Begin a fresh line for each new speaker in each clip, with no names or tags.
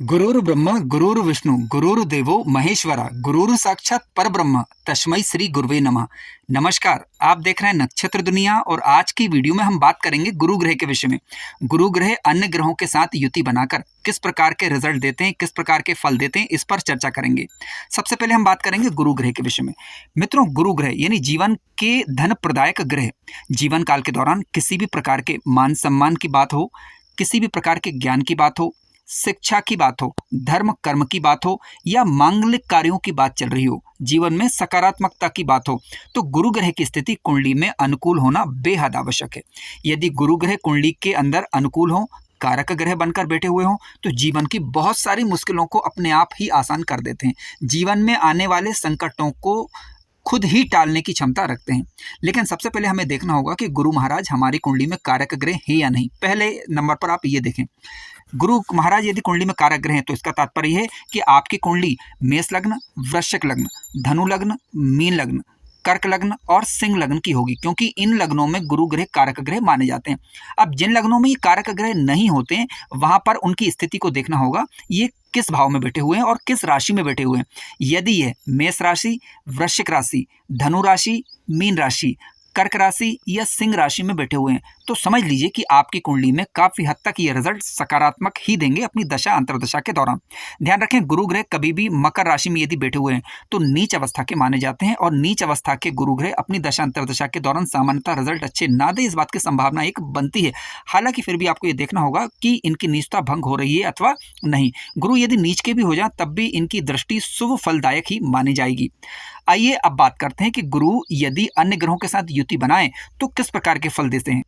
गुरुर् ब्रह्मा गुरुर् विष्णु गुरुर्देवो महेश्वरा गुरुर् साक्षात परब्रह्म तस्मै श्री गुरुवे नमः। नमस्कार, आप देख रहे हैं नक्षत्र दुनिया और आज की वीडियो में हम बात करेंगे गुरु ग्रह के विषय में। गुरु ग्रह अन्य ग्रहों के साथ युति बनाकर किस प्रकार के रिजल्ट देते हैं, किस प्रकार के फल देते हैं, इस पर चर्चा करेंगे। सबसे पहले हम बात करेंगे गुरु ग्रह के विषय में। मित्रों, गुरु ग्रह यानी जीवन के धन प्रदायक ग्रह जीवन काल के दौरान किसी भी प्रकार के मान सम्मान की बात हो, किसी भी प्रकार के ज्ञान की बात हो, शिक्षा की बात हो, धर्म कर्म की बात हो या मांगलिक कार्यों की बात चल रही हो, जीवन में सकारात्मकता की बात हो, तो गुरु ग्रह की स्थिति कुंडली में अनुकूल होना बेहद आवश्यक है। यदि गुरु ग्रह कुंडली के अंदर अनुकूल हो, कारक ग्रह बनकर बैठे हुए हों, तो जीवन की बहुत सारी मुश्किलों को अपने आप ही आसान कर देते हैं। जीवन में आने वाले संकटों को खुद ही टालने की क्षमता रखते हैं। लेकिन सबसे पहले हमें देखना होगा कि गुरु महाराज हमारी कुंडली में कारक ग्रह है या नहीं। पहले नंबर पर आप ये देखें, गुरु महाराज यदि कुंडली में कारक ग्रह हैं तो इसका तात्पर्य है कि आपकी कुंडली मेष लग्न, वृश्चिक लग्न, धनु लग्न, मीन लग्न, कर्क लग्न और सिंह लग्न की होगी, क्योंकि इन लग्नों में गुरु ग्रह कारक ग्रह माने जाते हैं। अब जिन लग्नों में ये कारक ग्रह नहीं होते हैं वहां पर उनकी स्थिति को देखना होगा, ये किस भाव में बैठे हुए हैं और किस राशि में बैठे हुए हैं। यदि ये मेष राशि, वृश्चिक राशि, धनु राशि, मीन राशि, कर्क राशि या सिंह राशि में बैठे हुए हैं तो समझ लीजिए कि आपकी कुंडली में काफी हद तक ये रिजल्ट सकारात्मक ही देंगे अपनी दशा अंतर्दशा के दौरान। ध्यान रखें, गुरु ग्रह कभी भी मकर राशि में यदि बैठे हुए हैं तो नीच अवस्था के माने जाते हैं और नीच अवस्था के गुरु ग्रह अपनी दशा अंतर्दशा के दौरान सामान्यतः रिजल्ट अच्छे ना दे, इस बात की संभावना एक बनती है। हालांकि फिर भी आपको ये देखना होगा कि इनकी नीचता भंग हो रही है अथवा नहीं। गुरु यदि नीच के भी हो जाए तब भी इनकी दृष्टि शुभ फलदायक ही मानी जाएगी। आइए अब बात करते हैं कि गुरु यदि अन्य ग्रहों के साथ युति बनाए तो किस प्रकार के फल देते हैं।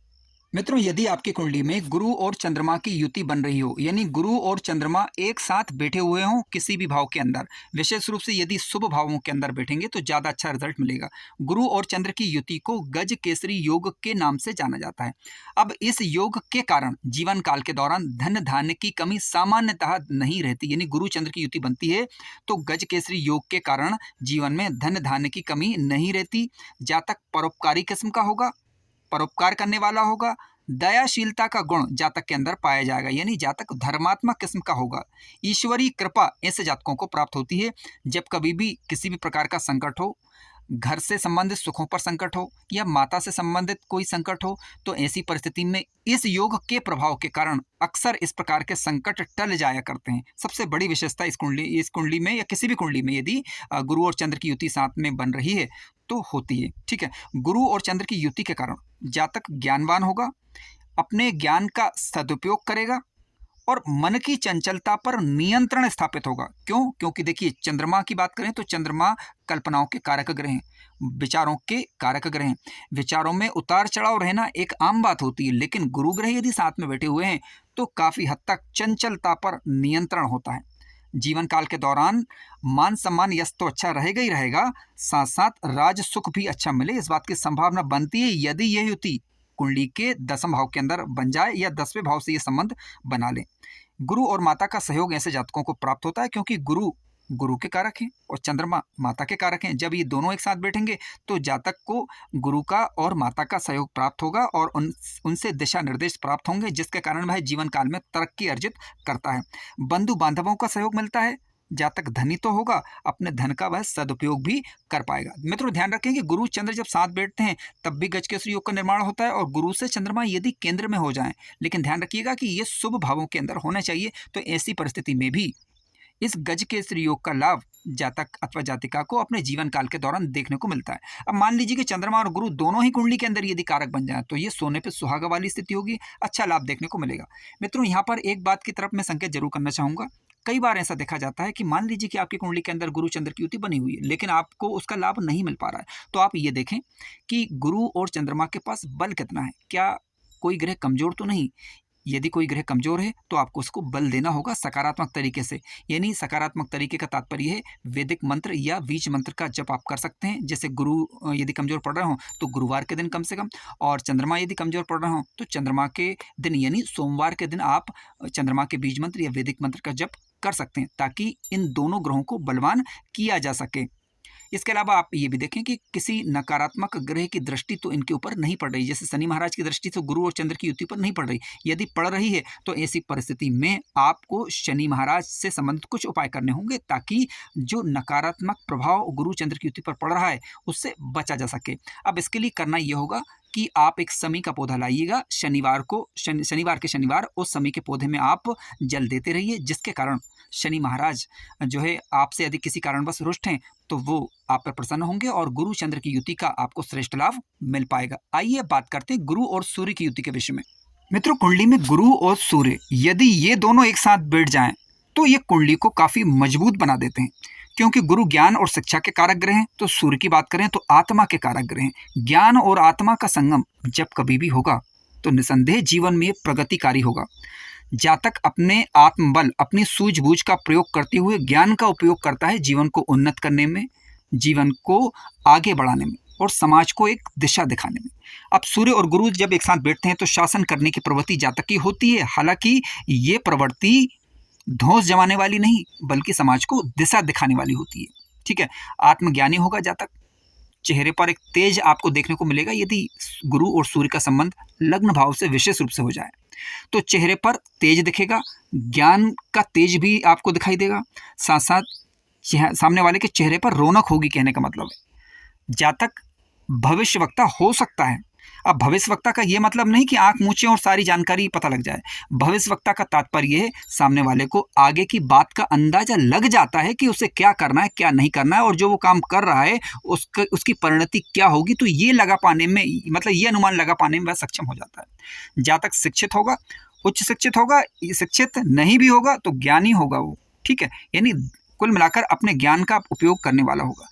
मित्रों, यदि आपकी कुंडली में गुरु और चंद्रमा की युति बन रही हो, यानी गुरु और चंद्रमा एक साथ बैठे हुए हों किसी भी भाव के अंदर, विशेष रूप से यदि शुभ भावों के अंदर बैठेंगे तो ज़्यादा अच्छा रिजल्ट मिलेगा। गुरु और चंद्र की युति को गज केसरी योग के नाम से जाना जाता है। अब इस योग के कारण जीवन काल के दौरान धन धान्य की कमी सामान्यतः नहीं रहती, यानी गुरु चंद्र की युति बनती है तो गज केसरी योग के कारण जीवन में धन धान्य की कमी नहीं रहती। जातक परोपकारी किस्म का होगा, परोपकार करने वाला होगा, दयाशीलता का गुण जातक के अंदर पाया जाएगा, यानी जातक धर्मात्मक किस्म का होगा। ईश्वरीय कृपा ऐसे जातकों को प्राप्त होती है। जब कभी भी किसी भी प्रकार का संकट हो, घर से संबंधित सुखों पर संकट हो या माता से संबंधित कोई संकट हो, तो ऐसी परिस्थिति में इस योग के प्रभाव के कारण अक्सर इस प्रकार के संकट टल जाया करते हैं। सबसे बड़ी विशेषता इस कुंडली में या किसी भी कुंडली में यदि गुरु और चंद्र की युति साथ में बन रही है तो होती है। ठीक है, गुरु और चंद्र की युति के कारण जातक ज्ञानवान होगा, अपने ज्ञान का सदुपयोग करेगा और मन की चंचलता पर नियंत्रण स्थापित होगा। क्यों? क्योंकि देखिए, चंद्रमा की बात करें तो चंद्रमा कल्पनाओं के कारक ग्रह हैं, विचारों के कारक ग्रह हैं। विचारों में उतार चढ़ाव रहना एक आम बात होती है, लेकिन गुरु ग्रह यदि साथ में बैठे हुए हैं तो काफी हद तक चंचलता पर नियंत्रण होता है। जीवन काल के दौरान मान सम्मान यश तो अच्छा रहेगा ही रहेगा, साथ साथ राज सुख भी अच्छा मिले, इस बात की संभावना बनती है यदि यह युति कुंडली के दसम भाव के अंदर बन जाए या 10वें भाव से ये संबंध बना ले। गुरु और माता का सहयोग ऐसे जातकों को प्राप्त होता है क्योंकि गुरु गुरु के कारक हैं और चंद्रमा माता के कारक हैं। जब ये दोनों एक साथ बैठेंगे तो जातक को गुरु का और माता का सहयोग प्राप्त होगा और उनसे दिशा निर्देश प्राप्त होंगे, जिसके कारण वह जीवन काल में तरक्की अर्जित करता है। बंधु बांधवों का सहयोग मिलता है, जातक धनी तो होगा, अपने धन का वह सदुपयोग भी कर पाएगा। मित्रों, ध्यान रखें कि गुरु चंद्र जब साथ बैठते हैं तब भी गजकेसरी योग का निर्माण होता है और गुरु से चंद्रमा यदि केंद्र में हो जाएं, लेकिन ध्यान रखिएगा कि ये शुभ भावों के अंदर होना चाहिए, तो ऐसी परिस्थिति में भी इस गजकेसरी योग का लाभ जातक अथवा जातिका को अपने जीवन काल के दौरान देखने को मिलता है। अब मान लीजिए कि चंद्रमा और गुरु दोनों ही कुंडली के अंदर यदि कारक बन जाए तो ये सोने पे सुहागा वाली स्थिति होगी, अच्छा लाभ देखने को मिलेगा। मित्रों, यहाँ पर एक बात की तरफ मैं संकेत जरूर करना चाहूंगा। कई बार ऐसा देखा जाता है कि मान लीजिए कि आपकी कुंडली के अंदर गुरु चंद्र की युति बनी हुई है लेकिन आपको उसका लाभ नहीं मिल पा रहा है, तो आप ये देखें कि गुरु और चंद्रमा के पास बल कितना है, क्या कोई ग्रह कमजोर तो नहीं। यदि कोई ग्रह कमजोर है तो आपको उसको बल देना होगा सकारात्मक तरीके से। यानी सकारात्मक तरीके का तात्पर्य है वैदिक मंत्र या बीज मंत्र का जप आप कर सकते हैं। जैसे गुरु यदि कमजोर पड़ रहे हो तो गुरुवार के दिन कम से कम, और चंद्रमा यदि कमजोर पड़ रहे हो तो चंद्रमा के दिन यानी सोमवार के दिन आप चंद्रमा के बीज मंत्र या वैदिक मंत्र का जप कर सकते हैं, ताकि इन दोनों ग्रहों को बलवान किया जा सके। इसके अलावा आप ये भी देखें कि किसी नकारात्मक ग्रह की दृष्टि तो इनके ऊपर नहीं पड़ रही, जैसे शनि महाराज की दृष्टि तो गुरु और चंद्र की युति पर नहीं पड़ रही। यदि पड़ रही है तो ऐसी परिस्थिति में आपको शनि महाराज से संबंधित कुछ उपाय करने होंगे ताकि जो नकारात्मक प्रभाव गुरु चंद्र की युति पर पड़ रहा है उससे बचा जा सके। अब इसके लिए करना यह होगा कि आप एक समी का पौधा लाइएगा, शनिवार को शनिवार के शनिवार उस समी के पौधे में आप जल देते रहिए, जिसके कारण शनि महाराज जो है आपसे यदि किसी कारणवश रुष्ट हैं तो वो आप पर प्रसन्न होंगे और गुरु चंद्र की युति का आपको श्रेष्ठ लाभ मिल पाएगा। आइए बात करते हैं गुरु और सूर्य की युति के विषय में। मित्रों, कुंडली में गुरु और सूर्य यदि ये दोनों एक साथ बैठ जाएं तो ये कुंडली को काफी मजबूत बना देते हैं, क्योंकि गुरु ज्ञान और शिक्षा के कारक ग्रह हैं, तो सूर्य की बात करें तो आत्मा के कारक ग्रह हैं। ज्ञान और आत्मा का संगम जब कभी भी होगा तो निसंदेह जीवन में प्रगतिकारी होगा। जातक अपने आत्मबल, अपनी सूझबूझ का प्रयोग करते हुए ज्ञान का उपयोग करता है जीवन को उन्नत करने में, जीवन को आगे बढ़ाने में और समाज को एक दिशा दिखाने में। अब सूर्य और गुरु जब एक साथ बैठते हैं तो शासन करने की प्रवृत्ति जातक की होती है। हालांकि ये प्रवृत्ति धौंस जमाने वाली नहीं बल्कि समाज को दिशा दिखाने वाली होती है। ठीक है, आत्मज्ञानी होगा जातक। चेहरे पर एक तेज आपको देखने को मिलेगा यदि गुरु और सूर्य का संबंध लग्न भाव से विशेष रूप से हो जाए तो चेहरे पर तेज दिखेगा, ज्ञान का तेज भी आपको दिखाई देगा, साथ साथ सामने वाले के चेहरे पर रौनक होगी। कहने का मतलब है जातक भविष्यवक्ता हो सकता है। अब भविष्यवक्ता का ये मतलब नहीं कि आंख मूंचे और सारी जानकारी पता लग जाए। भविष्यवक्ता का तात्पर्य है सामने वाले को आगे की बात का अंदाजा लग जाता है कि उसे क्या करना है क्या नहीं करना है और जो वो काम कर रहा है उसकी परिणति क्या होगी, तो ये लगा पाने में, मतलब ये अनुमान लगा पाने में वह सक्षम हो जाता है। जातक शिक्षित होगा, उच्च शिक्षित होगा, शिक्षित नहीं भी होगा तो ज्ञानी होगा वो। ठीक है, यानी कुल मिलाकर अपने ज्ञान का उपयोग करने वाला होगा।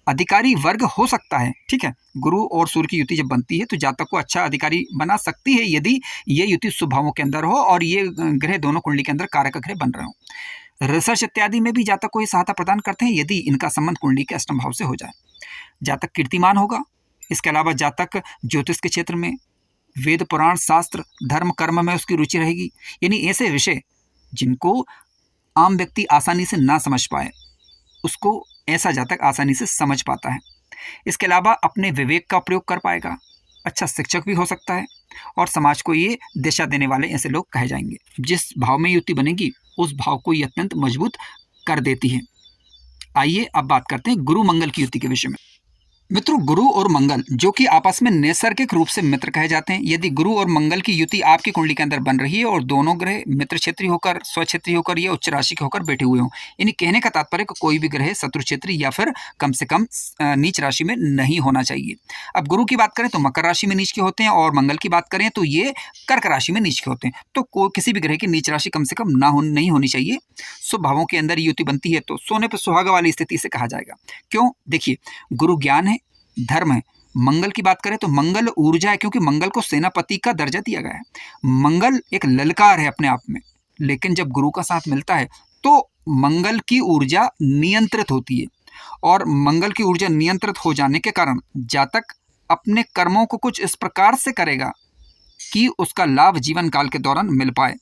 अधिकारी वर्ग हो सकता है। ठीक है, गुरु और सूर्य की युति जब बनती है तो जातक को अच्छा अधिकारी बना सकती है यदि ये युति शुभ भावों के अंदर हो और ये ग्रह दोनों कुंडली के अंदर कारक ग्रह बन रहे हो। रिसर्च इत्यादि में भी जातक को ये सहायता प्रदान करते हैं यदि इनका संबंध कुंडली के अष्टम भाव से हो जाए। जातक कीर्तिमान होगा। इसके अलावा जातक ज्योतिष के क्षेत्र में, वेद पुराण शास्त्र धर्म कर्म में उसकी रुचि रहेगी, यानी ऐसे विषय जिनको आम व्यक्ति आसानी से ना समझ पाए उसको ऐसा जातक आसानी से समझ पाता है। इसके अलावा अपने विवेक का प्रयोग कर पाएगा, अच्छा शिक्षक भी हो सकता है और समाज को ये दिशा देने वाले ऐसे लोग कहे जाएंगे। जिस भाव में युति बनेगी उस भाव को ये अत्यंत मजबूत कर देती है। आइए अब बात करते हैं गुरु मंगल की युति के विषय में। मित्रों, गुरु और मंगल जो कि आपस में नैसर्गिक रूप से मित्र कहे जाते हैं, यदि गुरु और मंगल की युति आपकी कुंडली के अंदर बन रही है और दोनों ग्रह मित्र क्षेत्रीय होकर, स्वक्षेत्रीय होकर या उच्च राशि के होकर बैठे हुए हों, यानी कहने का तात्पर्य कि कोई भी ग्रह शत्रु क्षेत्रीय या फिर कम से कम नीच राशि में नहीं होना चाहिए। अब गुरु की बात करें तो मकर राशि में नीच के होते हैं और मंगल की बात करें तो ये कर्क राशि में नीच के होते हैं। तो किसी भी ग्रह की नीच राशि कम से कम नहीं होनी चाहिए। शुभ भावों के अंदर युति बनती है तो सोने पर सुहागा वाली स्थिति से कहा जाएगा। क्यों? देखिए, गुरु ज्ञान है, धर्म है। मंगल की बात करें तो मंगल ऊर्जा है, क्योंकि मंगल को सेनापति का दर्जा दिया गया है। मंगल एक ललकार है अपने आप में, लेकिन जब गुरु का साथ मिलता है तो मंगल की ऊर्जा नियंत्रित होती है और मंगल की ऊर्जा नियंत्रित हो जाने के कारण जातक अपने कर्मों को कुछ इस प्रकार से करेगा कि उसका लाभ जीवन काल के दौरान मिल पाए।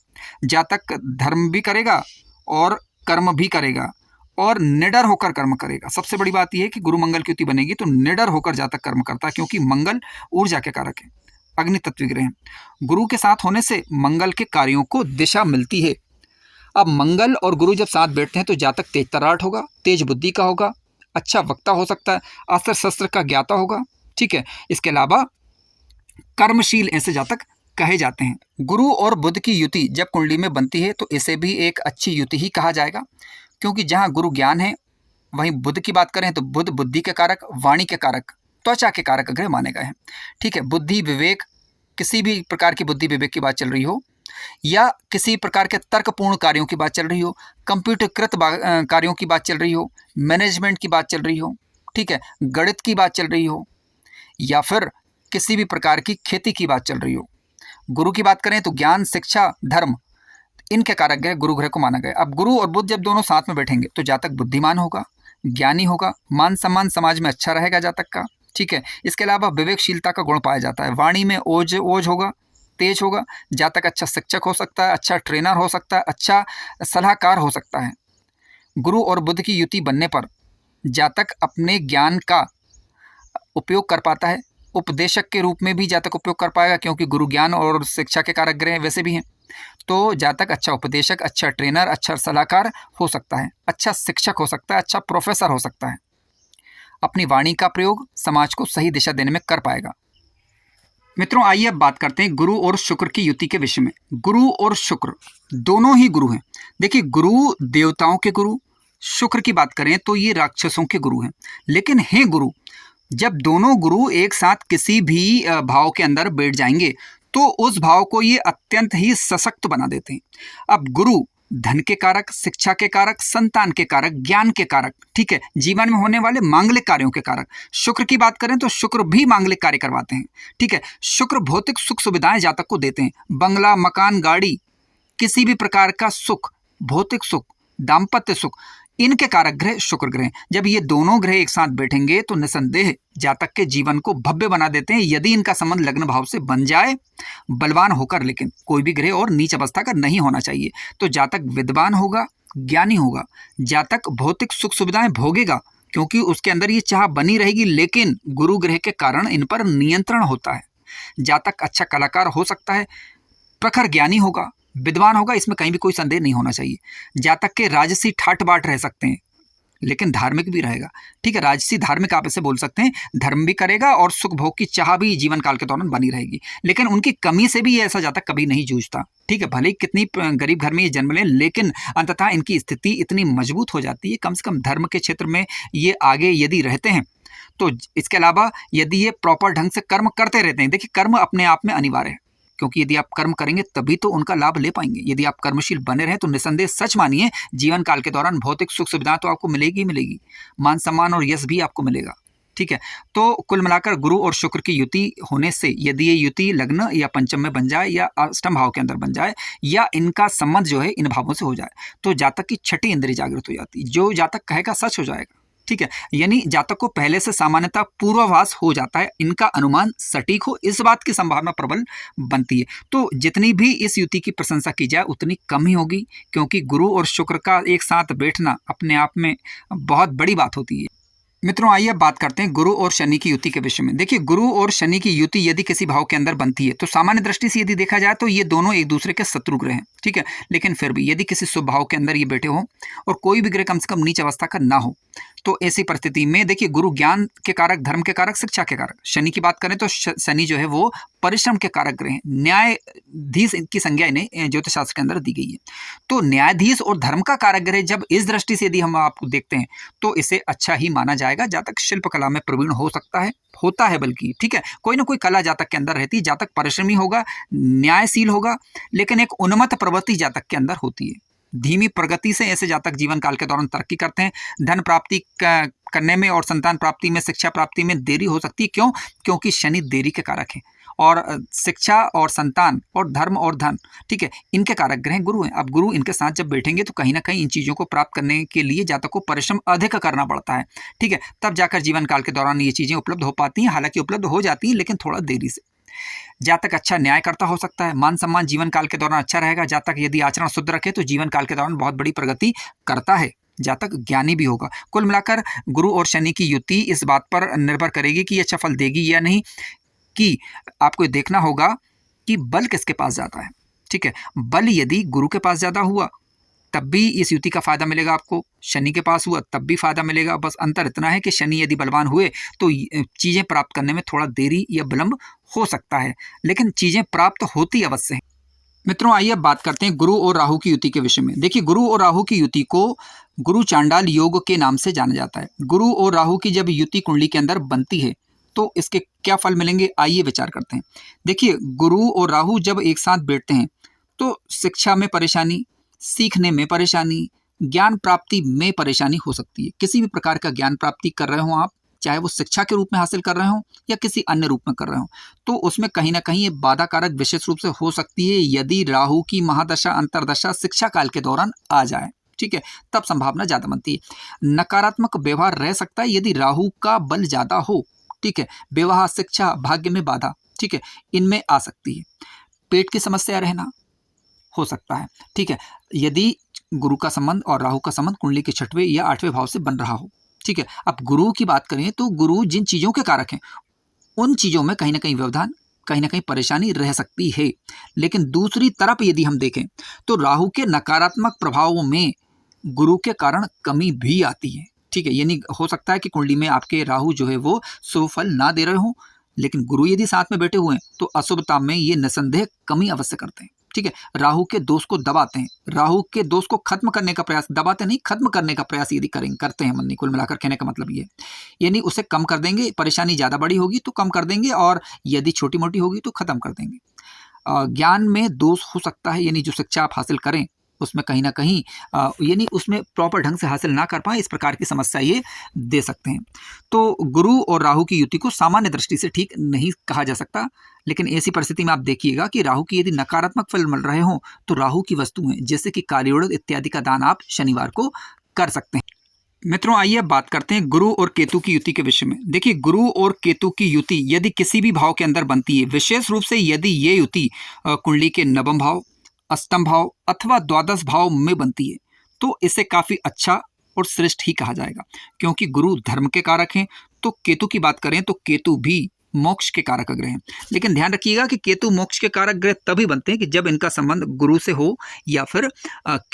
जातक धर्म भी करेगा और कर्म भी करेगा और निडर होकर कर्म करेगा। सबसे बड़ी बात यह है कि गुरु मंगल की युति बनेगी तो निडर होकर जातक कर्म करता है, क्योंकि मंगल ऊर्जा के कारक है, अग्नि तत्व ग्रह है। गुरु के साथ होने से मंगल के कार्यों को दिशा मिलती है। अब मंगल और गुरु जब साथ बैठते हैं तो जातक तेज तर्राट होगा, तेज बुद्धि का होगा, अच्छा वक्ता हो सकता है, अस्त्र शस्त्र का ज्ञाता होगा। ठीक है, इसके अलावा कर्मशील ऐसे जातक कहे जाते हैं। गुरु और बुध की युति जब कुंडली में बनती है तो इसे भी एक अच्छी युति ही कहा जाएगा, क्योंकि जहाँ गुरु ज्ञान है वहीं बुध की बात करें तो बुध बुद्धि के कारक, वाणी के कारक, त्वचा के कारक ग्रह माने गए हैं। ठीक है, बुद्धि विवेक, किसी भी प्रकार की बुद्धि विवेक की बात चल रही हो या किसी प्रकार के तर्कपूर्ण कार्यों की बात चल रही हो, कंप्यूटरकृत कार्यों की बात चल रही हो, मैनेजमेंट की बात चल रही हो, ठीक है, गणित की बात चल रही हो या फिर किसी भी प्रकार की खेती की बात चल रही हो। गुरु की बात करें तो ज्ञान, शिक्षा, धर्म, इनके कारक ग्रह गुरु ग्रह को माना गया। अब गुरु और बुध जब दोनों साथ में बैठेंगे तो जातक बुद्धिमान होगा, ज्ञानी होगा, मान सम्मान समाज में अच्छा रहेगा जातक का। ठीक है, इसके अलावा विवेकशीलता का गुण पाया जाता है। वाणी में ओज होगा, तेज होगा। जातक अच्छा शिक्षक हो सकता है, अच्छा ट्रेनर हो सकता है, अच्छा सलाहकार हो सकता है। गुरु और बुध की युति बनने पर जातक अपने ज्ञान का उपयोग कर पाता है। उपदेशक के रूप में भी जातक उपयोग कर पाएगा, क्योंकि गुरु ज्ञान और शिक्षा के कारक ग्रह वैसे भी हैं। तो जातक अच्छा उपदेशक, अच्छा ट्रेनर, अच्छा सलाहकार हो सकता है, अच्छा शिक्षक हो सकता है, अच्छा प्रोफेसर हो सकता है। अपनी वाणी का प्रयोग समाज को सही दिशा देने में कर पाएगा। मित्रों, आइए अब बात करते हैं गुरु और शुक्र की युति के विषय में। गुरु और शुक्र दोनों ही गुरु हैं। देखिए, गुरु देवताओं के गुरु, शुक्र की बात करें तो ये राक्षसों के गुरु हैं। लेकिन हैं गुरु, जब दोनों गुरु एक साथ किसी भी भाव के अंदर बैठ जाएंगे तो उस भाव को ये अत्यंत ही सशक्त बना देते हैं। अब गुरु धन के कारक, शिक्षा के कारक, संतान के कारक, ज्ञान के कारक, ठीक है, जीवन में होने वाले मांगलिक कार्यों के कारक। शुक्र की बात करें तो शुक्र भी मांगलिक कार्य करवाते हैं, ठीक है। शुक्र भौतिक सुख सुविधाएं जातक को देते हैं, बंगला, मकान, गाड़ी, किसी भी प्रकार का सुख, भौतिक सुख, दाम्पत्य सुख, इनके कारक ग्रह शुक्र ग्रह। जब ये दोनों ग्रह एक साथ बैठेंगे तो निसंदेह जातक के जीवन को भव्य बना देते हैं, यदि इनका संबंध लग्न भाव से बन जाए, बलवान होकर। लेकिन कोई भी ग्रह और नीच अवस्था का नहीं होना चाहिए। तो जातक विद्वान होगा, ज्ञानी होगा, जातक भौतिक सुख सुविधाएं भोगेगा, क्योंकि उसके अंदर ये चाह बनी रहेगी, लेकिन गुरु ग्रह के कारण इन पर नियंत्रण होता है। जातक अच्छा कलाकार हो सकता है, प्रखर ज्ञानी होगा, विद्वान होगा, इसमें कहीं भी कोई संदेह नहीं होना चाहिए। जातक के राजसी ठाट बाट रह सकते हैं, लेकिन धार्मिक भी रहेगा, ठीक है। राजसी धार्मिक आप इसे बोल सकते हैं, धर्म भी करेगा और सुख भोग की चाह भी जीवन काल के दौरान बनी रहेगी। लेकिन उनकी कमी से भी ये ऐसा जातक कभी नहीं जूझता, ठीक है। भले ही कितनी गरीब घर में ये जन्म लें, लेकिन अंततः इनकी स्थिति इतनी मजबूत हो जाती है, कम से कम धर्म के क्षेत्र में ये आगे यदि रहते हैं तो। इसके अलावा यदि ये प्रॉपर ढंग से कर्म करते रहते हैं, देखिए कर्म अपने आप में अनिवार्य है, क्योंकि यदि आप कर्म करेंगे तभी तो उनका लाभ ले पाएंगे। यदि आप कर्मशील बने रहे तो निसंदेह सच मानिए, जीवन काल के दौरान भौतिक सुख सुविधाएं तो आपको मिलेगी ही मिलेगी, मान सम्मान और यश भी आपको मिलेगा, ठीक है। तो कुल मिलाकर गुरु और शुक्र की युति होने से, यदि ये युति लग्न या पंचम में बन जाए या अष्टम भाव के अंदर बन जाए, या इनका संबंध जो है इन भावों से हो जाए, तो जातक की छठी इंद्रिय जागृत हो जाती है। जो जातक कहेगा सच हो जाएगा, ठीक है। यानी जातक को पहले से सामान्यतः पूर्वाभास हो जाता है, इनका अनुमान सटीक हो, इस बात की संभावना प्रबल बनती है। तो जितनी भी इस युति की प्रशंसा की जाए उतनी कम ही होगी, क्योंकि गुरु और शुक्र का एक साथ बैठना अपने आप में बहुत बड़ी बात होती है। मित्रों, आइए अब बात करते हैं गुरु और शनि की युति के विषय में। देखिए, गुरु और शनि की युति यदि किसी भाव के अंदर बनती है तो सामान्य दृष्टि से यदि देखा जाए तो ये दोनों एक दूसरे के शत्रु ग्रह हैं, ठीक है। लेकिन फिर भी यदि किसी शुभ भाव के अंदर ये बैठे हो और कोई भी ग्रह कम से कम नीच अवस्था का ना हो, तो ऐसी परिस्थिति में देखिए, गुरु ज्ञान के कारक, धर्म के कारक, शिक्षा के कारक। शनि की बात करें तो शनि जो है वो परिश्रम के कारक ग्रह हैं, न्यायाधीश की संज्ञा इन्हें ज्योतिष शास्त्र के अंदर दी गई है। तो न्यायाधीश और धर्म का कारक ग्रह जब इस दृष्टि से यदि हम आपको देखते हैं तो इसे अच्छा ही माना जाएगा। जातक शिल्प कला में प्रवीण हो सकता है, होता है बल्कि, ठीक है। कोई ना कोई कला जातक के अंदर रहती है। जातक परिश्रमी होगा, न्यायशील होगा, लेकिन एक उन्मत्त प्रवृत्ति जातक के अंदर होती है। धीमी प्रगति से ऐसे जातक जीवन काल के दौरान तरक्की करते हैं। धन प्राप्ति करने में और संतान प्राप्ति में, शिक्षा प्राप्ति में देरी हो सकती है। क्यों? क्योंकि शनि देरी के कारक हैं, और शिक्षा और संतान और धर्म और धन, ठीक है, इनके कारक ग्रह गुरु हैं। अब गुरु इनके साथ जब बैठेंगे तो कहीं ना कहीं इन चीज़ों को प्राप्त करने के लिए जातक को परिश्रम अधिक करना पड़ता है, ठीक है। तब जाकर जीवन काल के दौरान ये चीज़ें उपलब्ध हो पाती हैं। हालांकि उपलब्ध हो जाती हैं, लेकिन थोड़ा देरी से। जातक अच्छा न्यायकर्ता हो सकता है, मान सम्मान जीवन काल के दौरान अच्छा रहेगा। जातक यदि आचरण शुद्ध रखे तो जीवन काल के दौरान बहुत बड़ी प्रगति करता है। जातक ज्ञानी भी होगा। कुल मिलाकर गुरु और शनि की युति इस बात पर निर्भर करेगी कि अच्छा फल देगी या नहीं, कि आपको देखना होगा कि बल किसके पास ज़्यादा है, ठीक है। बल यदि गुरु के पास ज़्यादा हुआ तब भी इस युति का फायदा मिलेगा आपको, शनि के पास हुआ तब भी फायदा मिलेगा। बस अंतर इतना है कि शनि यदि बलवान हुए तो चीज़ें प्राप्त करने में थोड़ा देरी या विलंब हो सकता है, लेकिन चीज़ें प्राप्त होती अवश्य हैं। मित्रों, आइए अब बात करते हैं गुरु और राहु की युति के विषय में। देखिए, गुरु और राहु की युति को गुरु चांडाल योग के नाम से जाना जाता है। गुरु और राहु की जब युति कुंडली के अंदर बनती है तो इसके क्या फल मिलेंगे, आइए विचार करते हैं। देखिए, गुरु और राहु जब एक साथ बैठते हैं तो शिक्षा में परेशानी, सीखने में परेशानी, ज्ञान प्राप्ति में परेशानी हो सकती है। किसी भी प्रकार का ज्ञान प्राप्ति कर रहे हो आप, चाहे वो शिक्षा के रूप में हासिल कर रहे हो या किसी अन्य रूप में कर रहे हो, तो उसमें कहीं ना कहीं ये बाधा कारक विशेष रूप से हो सकती है यदि राहु की महादशा अंतरदशा शिक्षा काल के दौरान आ जाए, ठीक है, तब संभावना ज़्यादा बनती है। नकारात्मक व्यवहार रह सकता है यदि राहु का बल ज़्यादा हो, ठीक है। विवाह, शिक्षा, भाग्य में बाधा, ठीक है, इनमें आ सकती है। पेट की समस्या रहना हो सकता है, ठीक है, यदि गुरु का संबंध और राहु का संबंध कुंडली के 6वें या 8वें भाव से बन रहा हो, ठीक है। अब गुरु की बात करें तो गुरु जिन चीज़ों के कारक हैं उन चीज़ों में कहीं ना कहीं व्यवधान, कहीं ना कहीं परेशानी रह सकती है। लेकिन दूसरी तरफ यदि हम देखें तो राहु के नकारात्मक प्रभावों में गुरु के कारण कमी भी आती है। ठीक है, यानी हो सकता है कि कुंडली में आपके राहु जो है वो शुभ फल ना दे रहे हो, लेकिन गुरु यदि साथ में बैठे हुए हैं तो अशुभता में ये निसंदेह कमी अवश्य करते हैं। ठीक है, राहु के दोष को दबाते हैं, राहु के दोष को खत्म करने का प्रयास, दबाते नहीं, खत्म करने का प्रयास यदि करते हैं मन, कुल मिलाकर कहने का मतलब ये, यानी उसे कम कर देंगे। परेशानी ज़्यादा बड़ी होगी तो कम कर देंगे, और यदि छोटी मोटी होगी तो खत्म कर देंगे। ज्ञान में दोष हो सकता है, यानी जो शिक्षा आप हासिल करें उसमें कहीं ना कहीं यानी उसमें प्रॉपर ढंग से हासिल ना कर पाए, इस प्रकार की समस्या ये दे सकते हैं। तो गुरु और राहु की युति को सामान्य दृष्टि से ठीक नहीं कहा जा सकता, लेकिन ऐसी परिस्थिति में आप देखिएगा कि राहु की यदि नकारात्मक फल मिल रहे हों तो राहु की वस्तुएं जैसे कि काली उड़द इत्यादि का दान आप शनिवार को कर सकते हैं। मित्रों, आइए अब बात करते हैं गुरु और केतु की युति के विषय में। देखिए, गुरु और केतु की युति यदि किसी भी भाव के अंदर बनती है, विशेष रूप से यदि ये युति कुंडली के नवम भाव, अष्टम भाव अथवा द्वादश भाव में बनती है, तो इसे काफी अच्छा और श्रेष्ठ ही कहा जाएगा, क्योंकि गुरु धर्म के कारक हैं। तो केतु की बात करें तो केतु भी मोक्ष के कारक ग्रह हैं। लेकिन ध्यान रखिएगा कि केतु मोक्ष के कारक ग्रह तभी बनते हैं कि जब इनका संबंध गुरु से हो या फिर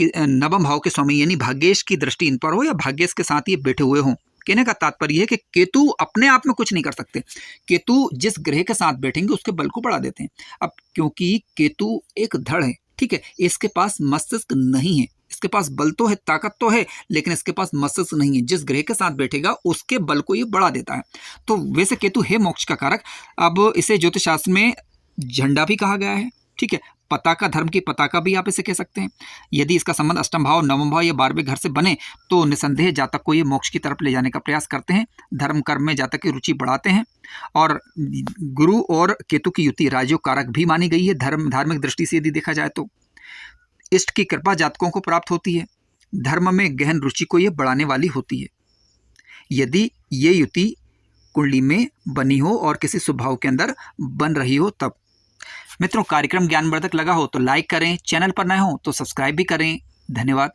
नवम भाव के स्वामी यानी भाग्येश की दृष्टि इन पर हो, या भाग्येश के साथ ये बैठे हुए हों। कहने का तात्पर्य है कि केतु अपने आप में कुछ नहीं कर सकते, केतु जिस ग्रह के साथ बैठेंगे उसके बल को बढ़ा देते हैं। अब क्योंकि केतु एक धड़ है, ठीक है, इसके पास मस्तिष्क नहीं है, इसके पास बल तो है, ताकत तो है, लेकिन इसके पास मस्तिष्क नहीं है। जिस ग्रह के साथ बैठेगा उसके बल को ये बढ़ा देता है। तो वैसे केतु है मोक्ष का कारक। अब इसे ज्योतिष शास्त्र में झंडा भी कहा गया है। ठीक है, पताका, धर्म की पताका भी आप इसे कह सकते हैं। यदि इसका संबंध अष्टम भाव, नवम भाव या 12वें घर से बने तो निसंदेह जातक को ये मोक्ष की तरफ ले जाने का प्रयास करते हैं, धर्म कर्म में जातक की रुचि बढ़ाते हैं। और गुरु और केतु की युति राजयोग कारक भी मानी गई है धार्मिक दृष्टि से यदि देखा जाए तो। इष्ट की कृपा जातकों को प्राप्त होती है, धर्म में गहन रुचि को ये बढ़ाने वाली होती है यदि ये युति कुंडली में बनी हो और किसी शुभ भाव के अंदर बन रही हो तब। मित्रों, कार्यक्रम ज्ञानवर्धक लगा हो तो लाइक करें, चैनल पर नए हो तो सब्सक्राइब भी करें। धन्यवाद।